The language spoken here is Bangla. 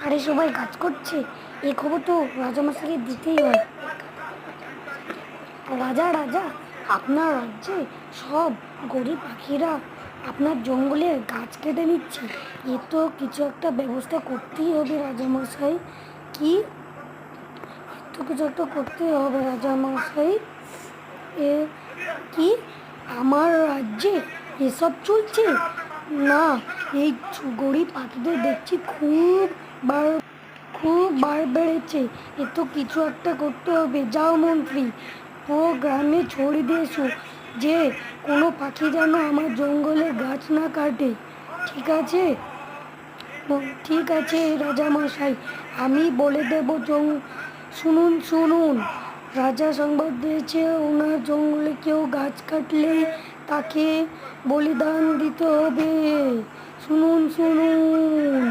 আরে সবাই কাজ করছে, এই খবর তো রাজামশাইকে দিতেই হয়। রাজা রাজা, আপনার রাজ্যে সব গরিব পাখিরা আপনার জঙ্গলে গাছ কেটে নিচ্ছে। এ তো কিছু একটা ব্যবস্থা করতেই হবে রাজামশাই। কি তো কিছু একটা করতেই হবে রাজামশাই। এ কি আমার রাজ্যে এসব চলছে? না, এই গরিব পাখিদের দেখছি বার খুব বার বেড়েছে। এ তো কিছু একটা করতে হবে। যাও মন্ত্রী, পুরো গ্রামে ছড়িয়ে দিয়েছো যে কোনো পাখি যেন আমার জঙ্গলে গাছ না কাটে। ঠিক আছে? ঠিক আছে রাজামশাই, আমি বলে দেব। শুনুন শুনুন, রাজা সংবাদ দিয়েছে ওনার জঙ্গলে কেউ গাছ কাটলে তাকে বলিদান দিতে হবে। শুনুন শুনুন।